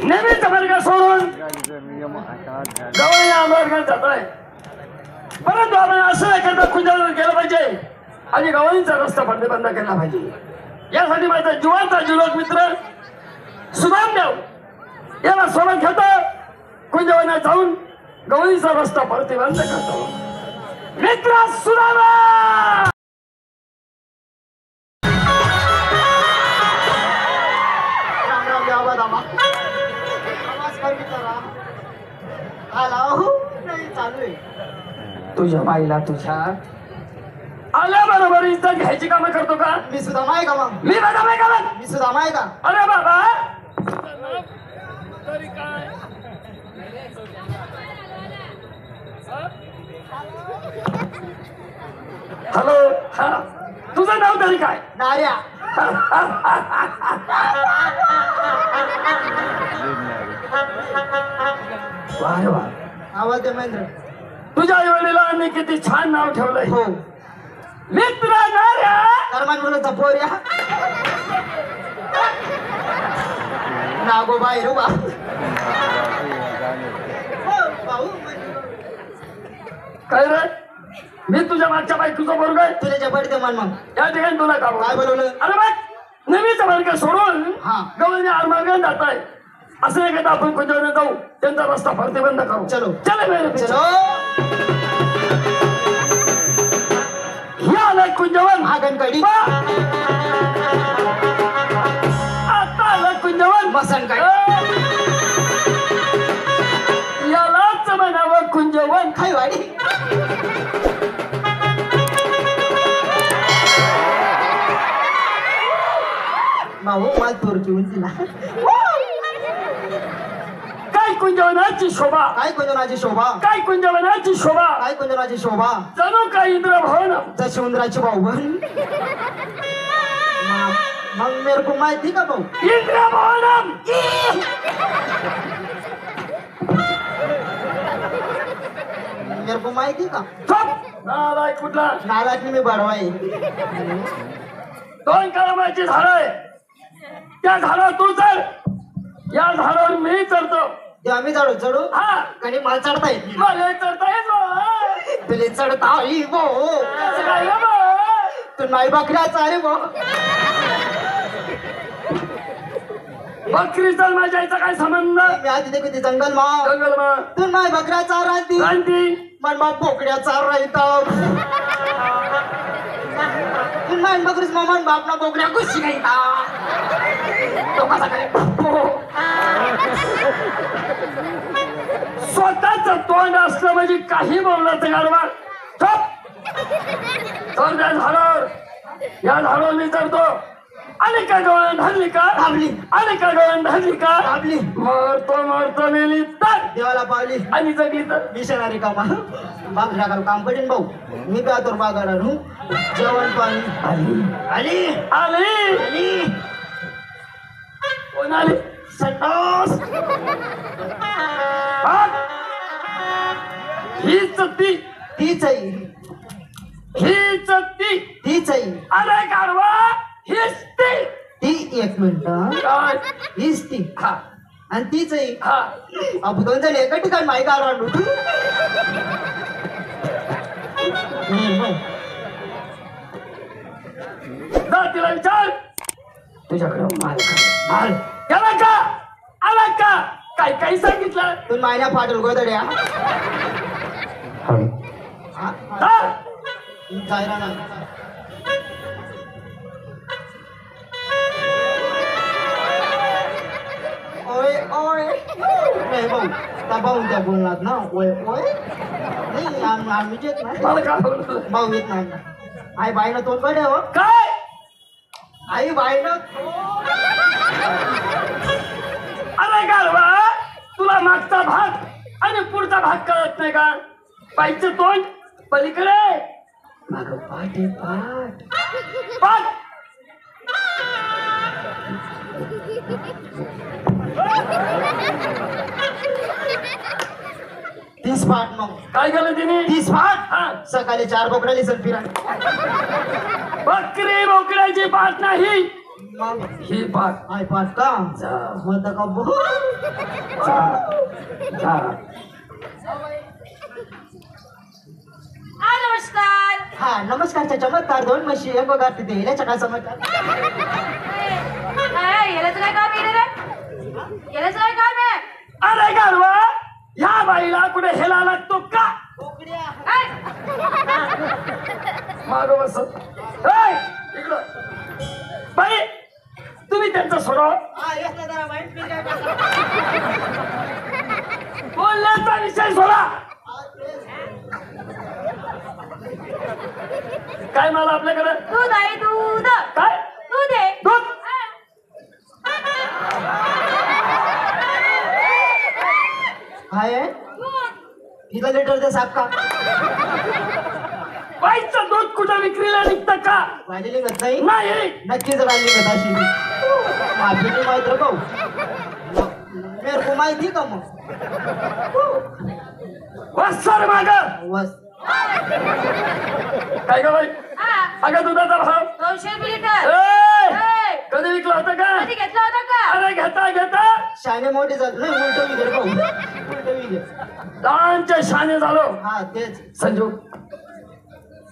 नेहमीच वर्ग सोडून गवळी आंदोलन जातोय, परंतु आपण असं एखादा कुंजावर गेलं पाहिजे आणि गवळींचा रस्ता बंद केला पाहिजे. यासाठी माझा जीवाचा जुलोक मित्र सुदामदेव याला सोबत घेतो. कुंजवनात जाऊन गवळीचा रस्ता प्रतिबंध करतो. मित्र सुदामा तुझ्या बाईला तुझ्या आल्याबरोबर इज्जत घ्यायची कामं करतो का? मी सुद्धा माय का मग? मी बघा माय का मग? मी सुद्धा माय का? अरे बाबा हॅलो, हा तुझं नाव तरी काय? नार्या. वा वा, आवाज दे महेंद्र. तुझ्या आई वडिलांनी किती छान नाव ठेवलंय. हो मित्र नार्या. कर्मान म्हणून पोर्या नागो बाई रुबा. काय रे, मी तुझ्या मागच्या बायकोचा पोरगा आहे. तुला जबड दे मन मग. या ठिकाणी तुला का काय बोलवलं? अरे बघ, नेहमीच वर्ग सोडून हा. गवळणी आरमार्गाने जात आहे. असं नाही का आपण कुंजवनात जाऊ, त्यांचा रस्ता प्रतिबंध करू. चलो चले मेरे पीछे. चलो. या आलाय कुंजवन. आगनकडी. आता आलाय कुंजवन. मसनकडी. यालाच म्हणावं कुंजवन. खाईवाडी. भाऊ मला तोरकी उंचीला. काय कुंजवनाची शोभा, काय कुंजनाची शोभा, काय कुंजवनाची शोभा, काय कुंजनाची शोभा. जणू काय इंद्रभवन. जशी उंदराची भाऊ बहीण. मग मेरे को माहिती का भाऊ? इंद्रभवनम. मेरे को माहिती का? नालाय कुठला. नालायक मी बडवाई. 2 कलमाची झाड आहे, त्या झाडावर तू चढ, या झाडावर मी चढतो. तेव्हा मी चढू चढू. हा, आणि मला चढता येत मला चढता येतो. तुले चढता येई भो. असं काय ग बा? तू नाही बकऱ्याचा अरे भो. बकरी चल माझ्या याचा काय संबंध? मी आधी देखो ते जंगल मा. जंगल मा तू नाही बकऱ्याचा राहती. क्रांती मन मा बोकड्याचा राहता. तू नाही बकरीच मामान बापना बोकड्या गुस्सी गायता. तो कसा काय? स्वतःच तोंड असलं म्हणजे काही बोललं तर गाडवा. तर त्या झाडावर, या झाडावर मी चढतो. आणि का गवळण धरली का? थांबली. आणि का गवळण धरली का? थांबली. मरतो मेली तर देवाला पावली. आणि जगली तर मिशनरी कामा बाग टाकाल काम पडेल भाऊ. मी काय तर बागाडा रू. जेवण पाणी आली आली आली आली. कोण आली? संतोष. हीच ती, तीच आहे. हीच ती. तीच आहे. अरे गाडवा, हीच ती. ती 1 मिनिट. काय? हीच ती. हा आणि तीच आहे. हा, अबू 2 जण एका ठिकाणी माई गाडवा आणू. जा तिला विचार, तुझ्याकडे माल माल गेला का? आला का? काय काय सांगितलं? तू मायना फाटल गोदड्या. जायरा ना. ओय ओय. नाही भाऊ त्या भाऊ त्या बोलणार ना. ओय ओय नाही. आम्ही येत नाही. मला काय बोलतो? भाऊ येत नाही. आई बाईनं तोंड कडे हो. काय? आई बाईनं. अरे गाडवा, तुला मागचा भाग आणि पुढचा भाग कळत नाही का? पायचं तोंड पलीकडे, माग पाठ आहे पाठ. पाठ. तीस पाठ मग काय केलं तिने? 30 पाठ. हा, सकाळी 4 बोकडाली सर फिरा. बकरी बोकड्याची पाठ नाही, मग ही पाठ आय पाठ का जा. मत का जा. जा. नमस्कार. हा नमस्कारच्या चमत्कार 2 म्हशी एक बघा तिथे हिल्याच्या काय समजतात काय यालाच काय काम आहे रे? यालाच काय काम आहे? अरे गारवा ह्या बाईला कुठे हेला लागतो का काय? माग बस इकडं बाई तुम्ही त्यांचा स्वभाव बोलण्याचा विषय सोडा. काय मला आपल्याकडे दूध आहे दूध. काय दूध आहे. दूध आहे किती लिटर ते साप का बाईचं दूध कुठं विक्रीला निघतं का? राहिली निघत नाही नाही. नक्कीच राहिली निघत अशी माफी नाही माहित रे भाऊ मेरे को माहिती का मग वस्तर माग वस काय ग बाई हा. अगं दुधाचा भाव 200 लिटर. ए! कधी विकला होता का? कधी घेतला होता का? अरे घेता शाने मोठे झाले नाही उलट विगे भाऊ उलट विगे लहानचे शाने झालो. हा तेच संजू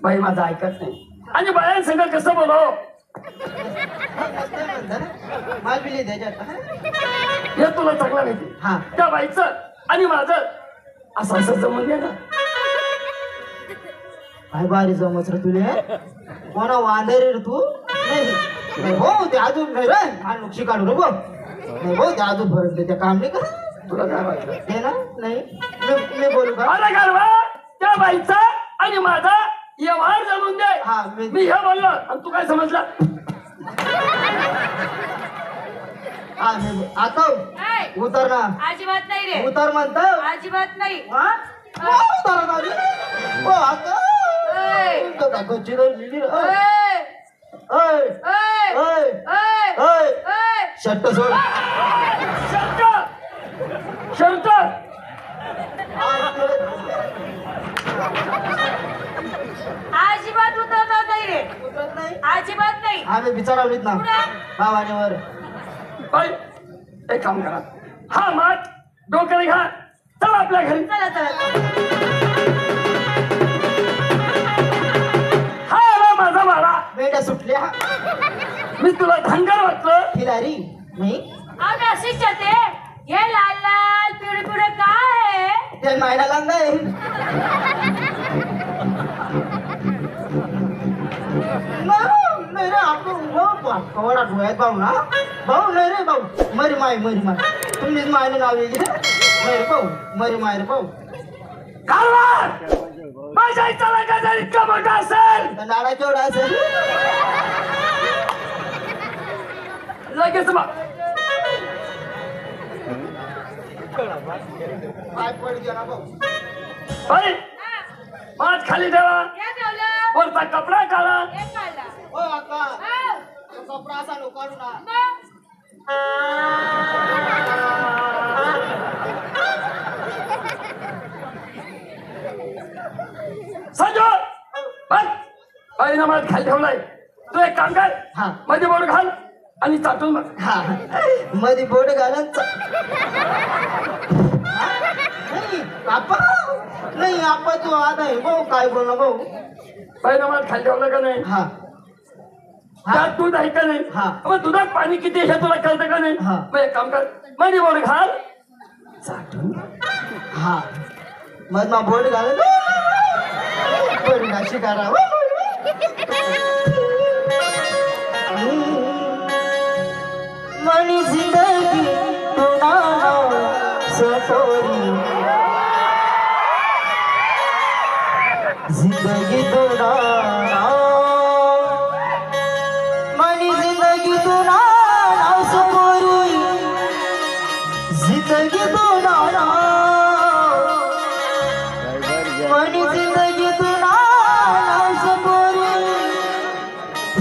बाई माझं ऐकत नाही आणि बायांसंग कसं बोलाव माल बिली त्याच्यात हे तुला चांगलं माहिती. हा त्या बाईचं आणि माझं असं जमून घे ना. काय बारी जमच रे तुले कोणा वांदे रे तू नाही हो ते अजून नाही रे आणि नुकशी काढू रे भाऊ नाही भाऊ ते अजून भरत ते काम नाही का तुला काय वाटलं? ते ना नाही मी बोलू का अरे गारवा त्या बाईचा आणि माझा व्यवहार जमून दे. हा मी हे बोललो आणि तू काय समजला? हा आता काय? उतर ना अजिबात नाही रे. उतर म्हणतो अजिबात नाही. हा उतर आली हो आता ओय. गच्ची लिहिली ओय. ओय ओय. ओय ओय. ओय ओय. शर्ट सोड शर्ट अजिबात उतरणार नाही रे. उतरत नाही अजिबात नाही. आम्ही बिचारावलीत ना भावानीवर बाई एक काम करा हा माठ डोक्याला घ्या चला आपल्या घरी. चला चला. हा आला माझा वाडा. मेंढ्या सुटल्या मी तुला धनगर वाटलं. खिलारी नाही आम्ही अशीच चलते. हे लाल लाल पिवळे पिवळे काय आहे? ते मायला नाही नाही रे आपण कवडा डोळ्यात भाऊ ना भाऊ नाही रे भाऊ मरी माय तुम्हीच मायने नाव येईल नाही रे भाऊ मरी माय रे भाऊ कारवार माझ्या इच्छाला का जर इतका मोठा असेल नाडा केवढा असेल लगेच मग पाय पड गेला भाऊ बाई माठ खाली ठेवा. हे ठेवलं. वरचा कपडा काढा. हे काढला. हो अक्का हा. तो कपडा असा नो काढू ना मग संजू बघ बाईनं माठ खाली ठेवलाय. तू एक काम कर हा मध्ये बोट घाल आणि चाटून बघ. हा मध्ये बोट घालून नाही आपा नाही आपा तू आता आहे भाऊ काय बोल भाऊ बाईनं माठ खाली ठेवलं का नाही? हा त्यात दूध आहे का नाही? हा. मग दुधात पाणी किती हे तुला कळतं का नाही? हा. मग एक काम कर मध्ये बोट घाल चाटून हा मग मग बोट घालून परिणाशी करा मनी जिंदगी तुना सफरी जिंदगी तुना मनी जिंदगी तुना सफरी जिंदगी तुना मनी जिंदगी तुना सफरी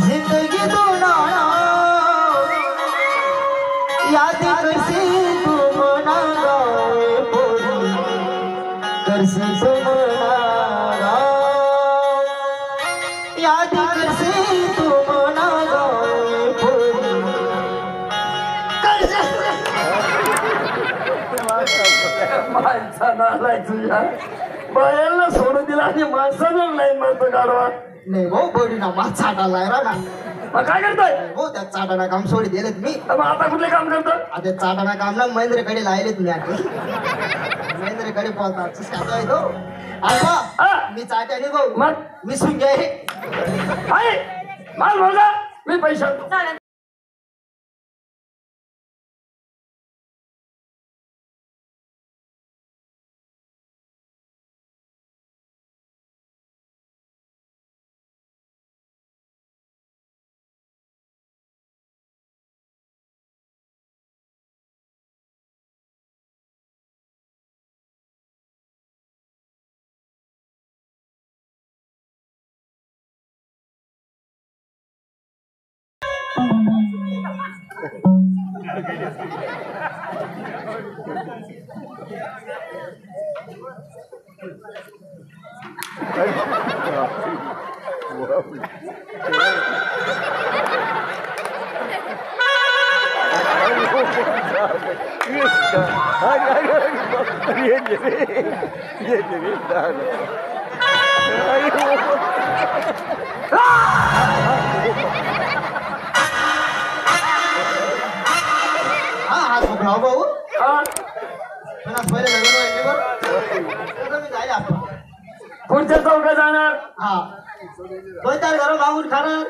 जिंदगी तुना याद करसे तू मना गावे पोरी करसे तू मना गाव याद करसे तू मना गावे पोरी माणसानं आलाय तुझ्या बायांना सोडून दिला आणि माणसानं लाईन मारतो गाडवा. नाही भाऊ बडीना मा चाटाला ना मग काय करतोय? हो त्या चाटाना काम सोडी दिलेत मी. मग आता कुठले काम करतो? आता चाटाना काम ना महेंद्रकडे लायलेत मी आता. महेंद्रकडे बोलतात चाटा येतो आता मी चाट्याने भाऊ मग मी सुंग्या आहे माल बोला मी पैसा आणतो. चालेल. हा झोपला भाऊ हा पण पहिले लग्न बरं मी जायला आपण पुढच्या चौका जाणार. हा दोन चार घरं मागून खाणार